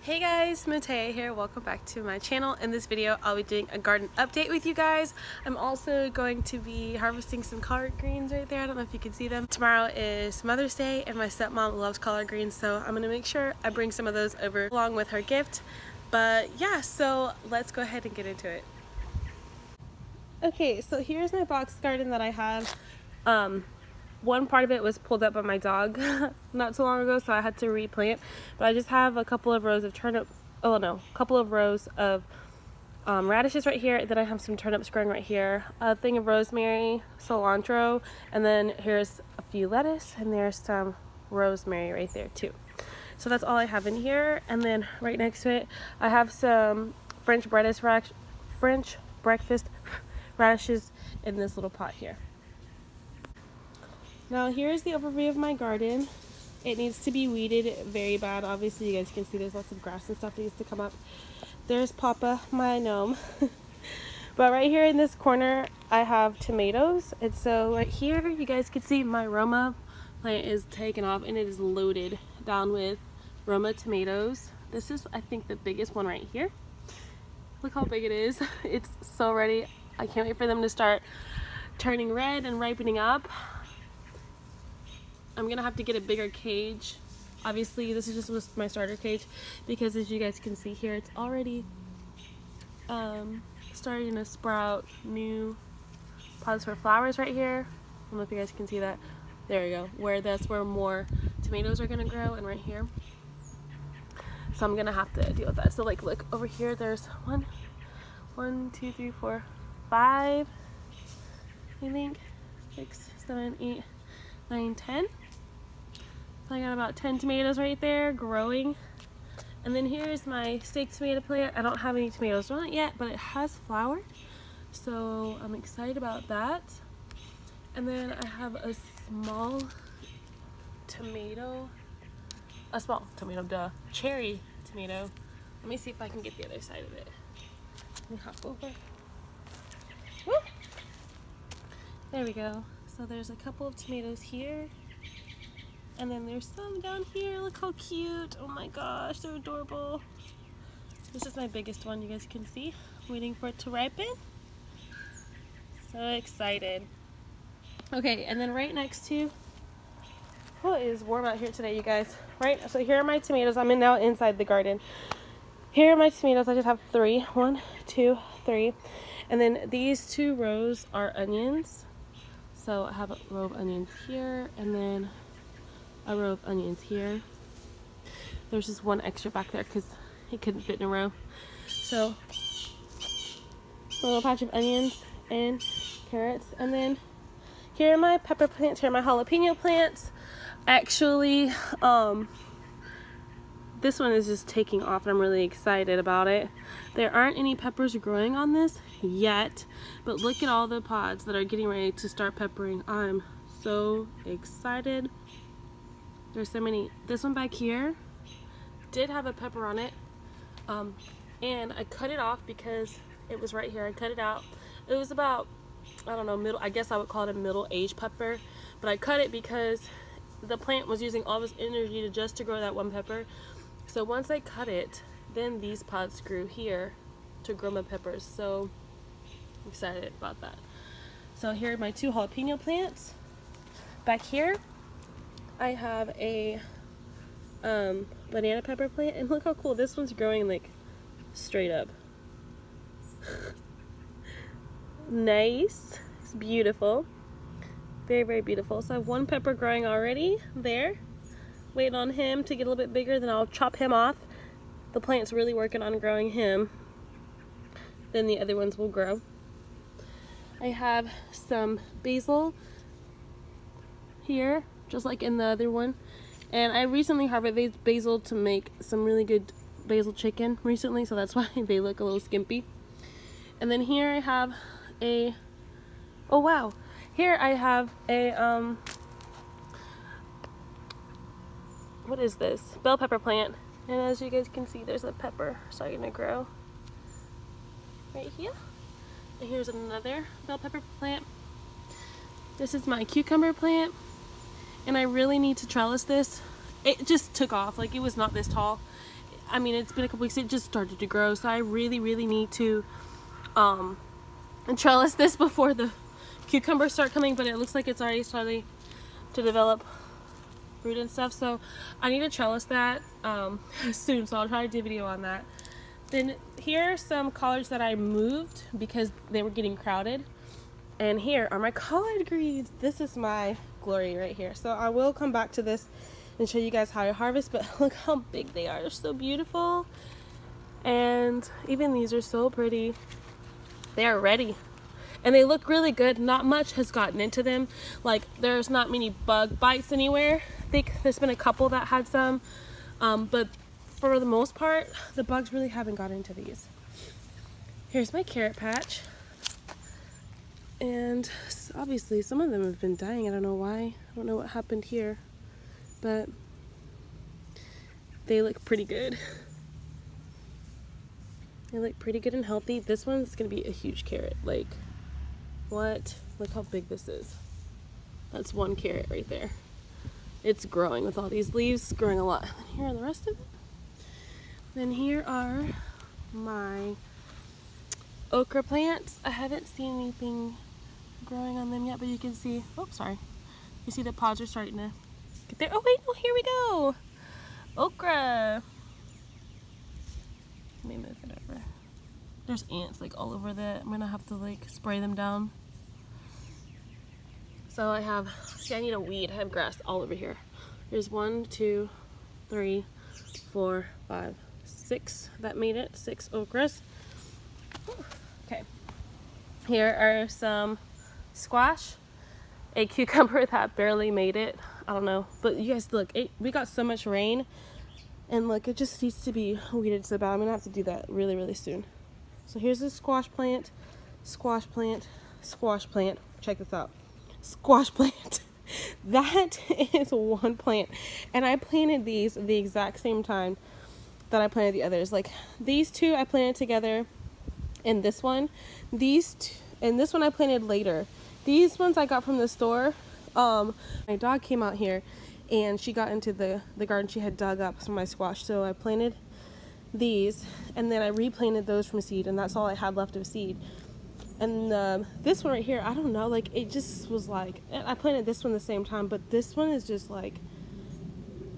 Hey guys, Matea here. Welcome back to my channel. In this video, I'll be doing a garden update with you guys. I'm also going to be harvesting some collard greens right there. I don't know if you can see them. Tomorrow is Mother's Day and my stepmom loves collard greens, so I'm gonna make sure I bring some of those over along with her gift. But yeah, so let's go ahead and get into it. Okay, so here's my box garden that I have. One part of it was pulled up by my dog not too long ago, so I had to replant. But I just have a couple of rows of radishes right here. Then I have some turnips growing right here, a thing of rosemary, cilantro, and then here's a few lettuce, and there's some rosemary right there too. So that's all I have in here. And then right next to it, I have some French breakfast radishes in this little pot here. Now here's the overview of my garden. It needs to be weeded very bad. Obviously you guys can see there's lots of grass and stuff that needs to come up. There's Papa, my gnome. But right here in this corner I have tomatoes. And so right here you guys can see my Roma plant is taken off and it is loaded down with Roma tomatoes. This is, I think, the biggest one right here. Look how big it is. It's so ready. I can't wait for them to start turning red and ripening up. I'm gonna have to get a bigger cage. Obviously this is just my starter cage because as you guys can see here, it's already starting to sprout new pods for flowers right here. I don't know if you guys can see that. There we go. That's where more tomatoes are gonna grow, and right here. So I'm gonna have to deal with that. So like look over here, there's one, two, three, four, 5, I think, 6, 7, 8, 9, 10. So I got about 10 tomatoes right there growing. And then here's my steak tomato plant. I don't have any tomatoes on it yet, but it has flowered. So I'm excited about that. And then I have a small cherry tomato. Let me see if I can get the other side of it. Let me hop over. Woo! There we go. So there's a couple of tomatoes here. And then there's some down here. Look how cute. Oh my gosh, they're adorable. This is my biggest one, you guys can see. Waiting for it to ripen. So excited. Okay, and then right next to, oh, it is warm out here today, you guys. Right, so here are my tomatoes. I'm now inside the garden. Here are my tomatoes. I just have 3. 1, 2, 3. And then these 2 rows are onions. So I have a row of onions here, and then a row of onions here. There's just one extra back there because it couldn't fit in a row. So a little patch of onions and carrots. And then here are my pepper plants. Here are my jalapeno plants. Actually, this one is just taking off and I'm really excited about it. There aren't any peppers growing on this yet, but look at all the pods that are getting ready to start peppering. I'm so excited. There's so many. This one back here did have a pepper on it, and I cut it off because it was right here. I cut it out. It was about, I don't know, I guess I would call it a middle-aged pepper, but I cut it because the plant was using all this energy just to grow that one pepper. So once I cut it, then these pods grew here to grow my peppers. So I'm excited about that. So here are my 2 jalapeno plants. Back here I have a banana pepper plant, and look how cool this one's growing, like straight up. Nice. It's beautiful. Very, very beautiful. So I have 1 pepper growing already there. Waiting on him to get a little bit bigger, then I'll chop him off. The plant's really working on growing him. Then the other ones will grow. I have some basil here, just like in the other one. And I recently harvested basil to make some really good basil chicken recently, so that's why they look a little skimpy. And then here I have a, oh wow, here I have a, what is this? Bell pepper plant. And as you guys can see, there's a pepper starting to grow right here. And here's another bell pepper plant. This is my cucumber plant. And I really need to trellis this. It just took off, like it was not this tall. I mean, it's been a couple weeks, it just started to grow, so I really need to trellis this before the cucumbers start coming, but it looks like it's already starting to develop fruit and stuff, so I need to trellis that soon, so I'll try to do a video on that. Then here are some collards that I moved because they were getting crowded, and here are my collard greens. This is my glory right here, so I will come back to this and show you guys how I harvest, but look how big they are. They're so beautiful, and even these are so pretty. They are ready and they look really good. Not much has gotten into them, like there's not many bug bites anywhere. I think there's been a couple that had some, but for the most part the bugs really haven't got into these. Here's my carrot patch, and obviously some of them have been dying. I don't know why, I don't know what happened here, but they look pretty good. They look pretty good and healthy. This one's gonna be a huge carrot. Like, what? Look how big this is. That's one carrot right there. It's growing with all these leaves, growing a lot. And here are the rest of it. Then here are my okra plants. I haven't seen anything growing on them yet, but you can see, oh, sorry. You see the pods are starting to get there. Oh wait, oh, here we go. Okra. Let me move it over. There's ants like all over that. I'm gonna have to like spray them down. So I have, see, I need a weed. I have grass all over here. There's 1, 2, 3, 4, 5, 6 that made it. 6 okras. Okay. Here are some squash, a cucumber that barely made it. I don't know, but you guys look, we got so much rain, and look, it just needs to be weeded so bad. I'm gonna have to do that really soon. So here's a squash plant, squash plant, squash plant. Check this out. Squash plant. That is one plant, and I planted these the exact same time that I planted the others. Like these two I planted together, and this one, these two, and this one I planted later. These ones I got from the store. My dog came out here and she got into the garden. She had dug up some of my squash, so I planted these, and then I replanted those from seed, and that's all I had left of seed. And this one right here, I don't know, like it just was like, I planted this one the same time, but this one is just like,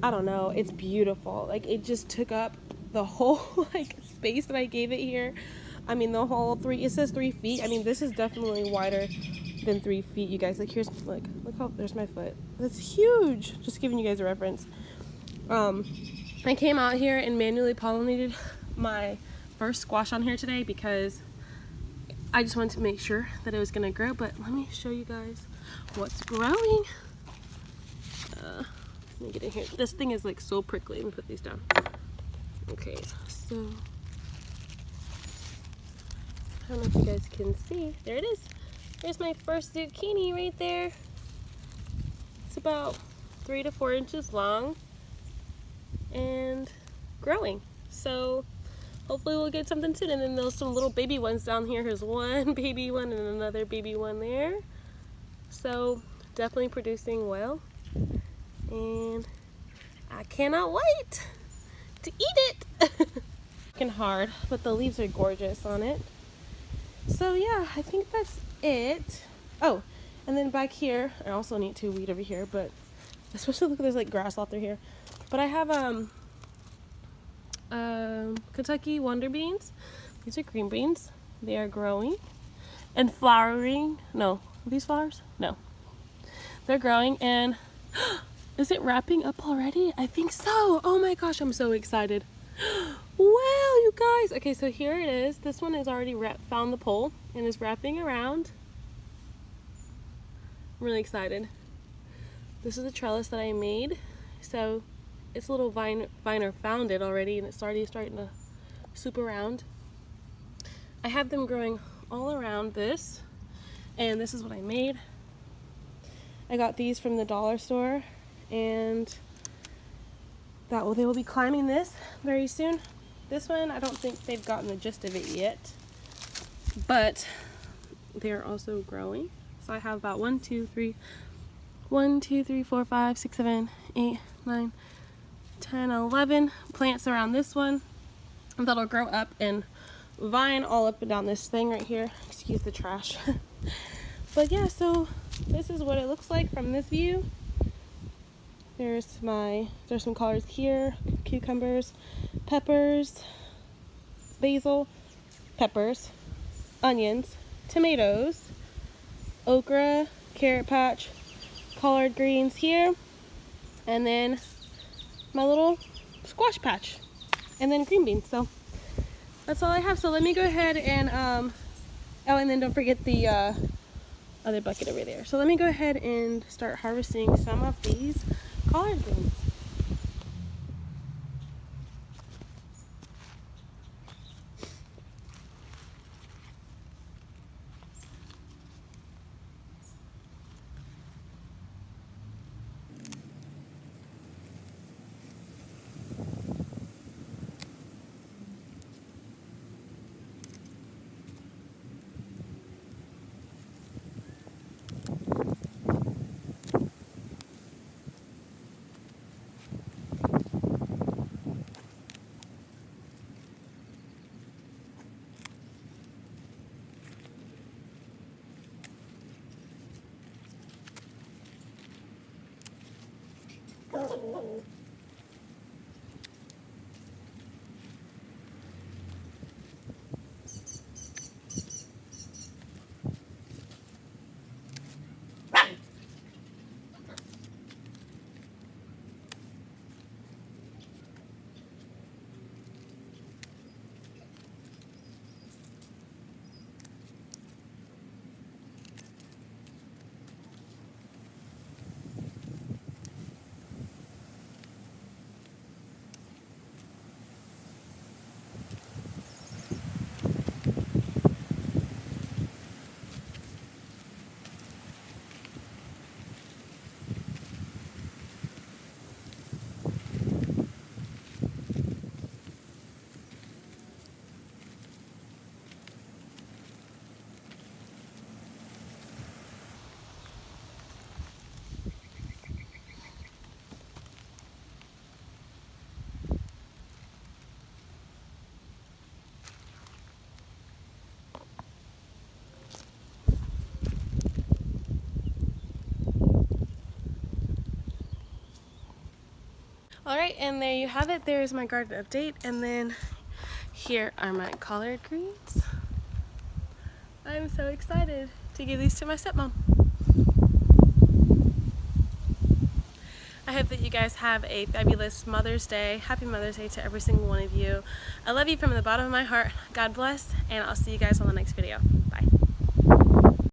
I don't know, it's beautiful. Like it just took up the whole like space that I gave it here. I mean, the whole it says 3 feet. I mean, this is definitely wider than 3 feet, you guys. Like here's, look how, there's my foot. That's huge. Just giving you guys a reference. I came out here and manually pollinated my first squash on here today because I just wanted to make sure that it was gonna grow, but let me show you guys what's growing. Let me get in here. This thing is like so prickly. Let me put these down. Okay, so I don't know if you guys can see. There it is. There's my first zucchini right there. It's about 3 to 4 inches long and growing. So hopefully we'll get something soon. And then there's some little baby ones down here. Here's one baby one and another baby one there. So definitely producing well. And I cannot wait to eat it. Working hard, but the leaves are gorgeous on it. So yeah, I think that's it. Oh, and then back here, I also need to weed over here, but especially look, there's like grass all through here. But I have Kentucky Wonder Beans. These are green beans. They are growing and flowering. No, are these flowers? No. They're growing, and is it wrapping up already? I think so. Oh my gosh, I'm so excited. Wow, you guys. Okay, so here it is. This one has already found the pole and is wrapping around. I'm really excited. This is a trellis that I made. So its little viner found it already, and it's already starting to swoop around. I have them growing all around this, and this is what I made. I got these from the dollar store, and they will be climbing this very soon. This one, I don't think they've gotten the gist of it yet, but they're also growing. So I have about 1, 2, 3, 4, 5, 6, 7, 8, 9, 10, 11 plants around this one that'll grow up and vine all up and down this thing right here. Excuse the trash. But yeah, so this is what it looks like from this view. There's some collards here, cucumbers, peppers, basil, peppers, onions, tomatoes, okra, carrot patch, collard greens here, and then my little squash patch, and then green beans. So that's all I have. So let me go ahead and oh, and then don't forget the other bucket over there. So let me go ahead and start harvesting some of these collard greens. Alright, and there you have it. There's my garden update, and then here are my collard greens. I'm so excited to give these to my stepmom. I hope that you guys have a fabulous Mother's Day. Happy Mother's Day to every single one of you. I love you from the bottom of my heart. God bless, and I'll see you guys on the next video. Bye.